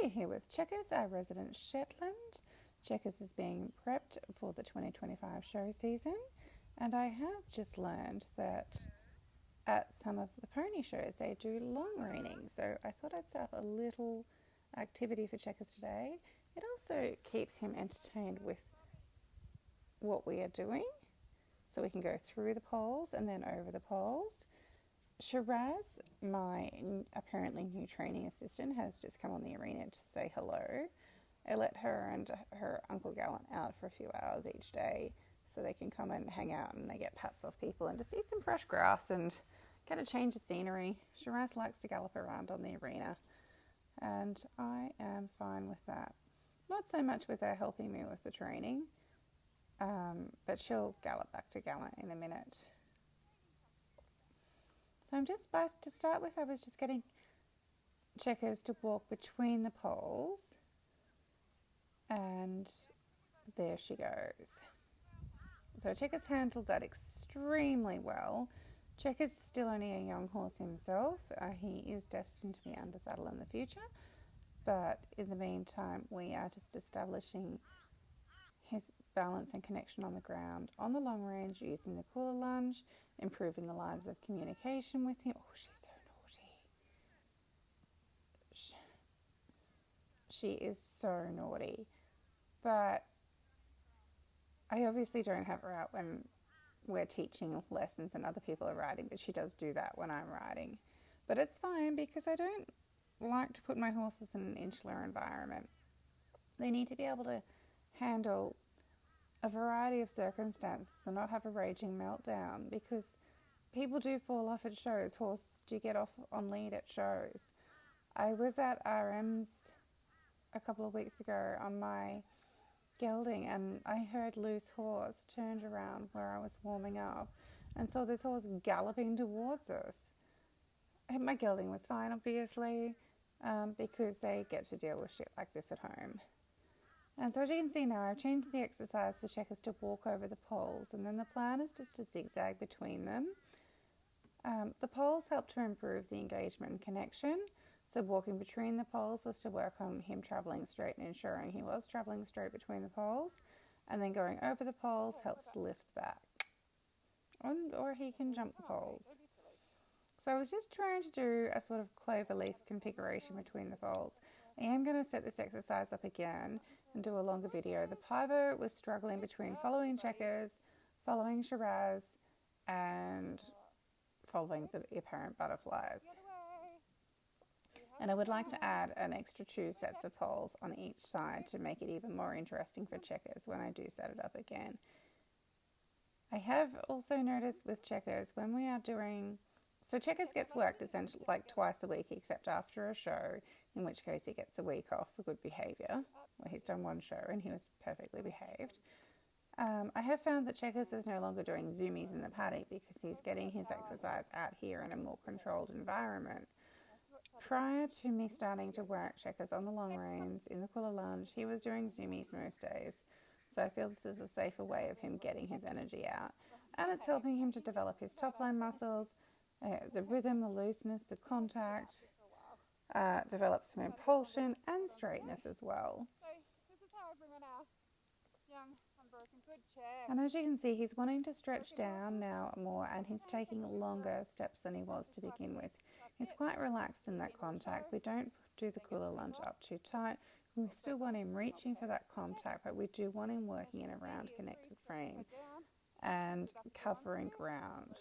We're here with Checkers, our resident Shetland. Checkers is being prepped for the 2025 show season, and I have just learned that at some of the pony shows they do long reining, so I thought I'd set up a little activity for Checkers today. It also keeps him entertained with what we are doing, so we can go through the poles and then over the poles. Shiraz, my apparently new training assistant, has just come on the arena to say hello. I let her and her Uncle Gallant out for a few hours each day so they can come and hang out and they get pats off people and just eat some fresh grass and get a change of scenery. Shiraz likes to gallop around on the arena and I am fine with that. Not so much with her helping me with the training, but she'll gallop back to Gallant in a minute. So to start with, I was just getting Checkers to walk between the poles, and there she goes. So Checkers handled that extremely well. Checkers is still only a young horse himself. He is destined to be under saddle in the future, but in the meantime, we are just establishing his balance and connection on the ground on the long range using the cooler lunge, improving the lines of communication with him. Oh, she's so naughty. She is so naughty. But I obviously don't have her out when we're teaching lessons and other people are riding, but she does do that when I'm riding. But it's fine because I don't like to put my horses in an insular environment. They need to be able to handle a variety of circumstances and not have a raging meltdown, because people do fall off at shows. Horses do get off on lead at shows. I was at RM's a couple of weeks ago on my gelding and I heard loose horse turned around where I was warming up and saw this horse galloping towards us. My gelding was fine, obviously, because they get to deal with shit like this at home. And so as you can see now, I've changed the exercise for Checkers to walk over the poles, and then the plan is just to zigzag between them. The poles help to improve the engagement and connection. So walking between the poles was to work on him travelling straight and ensuring he was travelling straight between the poles. And then going over the poles helps lift back. Or he can jump the poles. So I was just trying to do a sort of clover leaf configuration between the poles. I am going to set this exercise up again and do a longer video. The pivot was struggling between following Checkers, following Shiraz, and following the apparent butterflies. And I would like to add an extra 2 sets of poles on each side to make it even more interesting for Checkers when I do set it up again. I have also noticed with Checkers when we are doing... So Checkers gets worked essentially like twice a week except after a show, in which case he gets a week off for good behaviour, where he's done one show and he was perfectly behaved. I have found that Checkers is no longer doing zoomies in the paddock because he's getting his exercise out here in a more controlled environment. Prior to me starting to work Checkers on the long reins in the cooler lunge, he was doing zoomies most days. So I feel this is a safer way of him getting his energy out. And it's helping him to develop his top line muscles, the rhythm, the looseness, the contact, develop some impulsion and straightness as well. And as you can see, he's wanting to stretch down now more and he's taking longer steps than he was to begin with. He's quite relaxed in that contact. We don't do the cooler lunge up too tight. We still want him reaching for that contact, but we do want him working in a round connected frame and covering ground.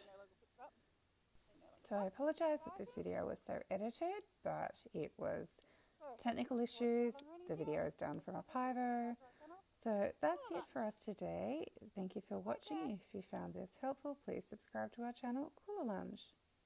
So I apologise that this video was so edited, but it was technical issues. The video is done from a pivo. So that's it for us today. Thank you for watching. If you found this helpful, please subscribe to our channel, Cooler Lunge.